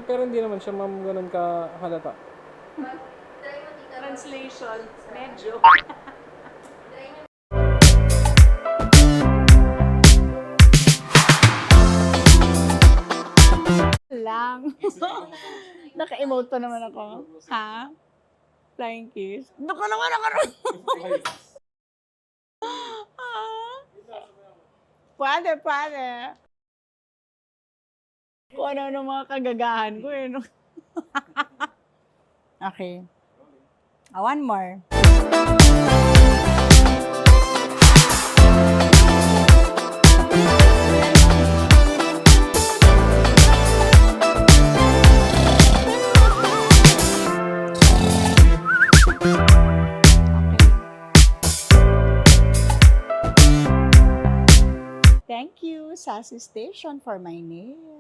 pero hindi naman siya ma'am ganun ka halata. Translation, medyo. Lang. Naka-emote pa naman ako. Ha? Flying kiss? Doon ka naman nakaroon. Pwede, pwede. Kung ano mga kagagahan ko eh. No? Okay. One more. Thank you, Sassy Station, for my nails.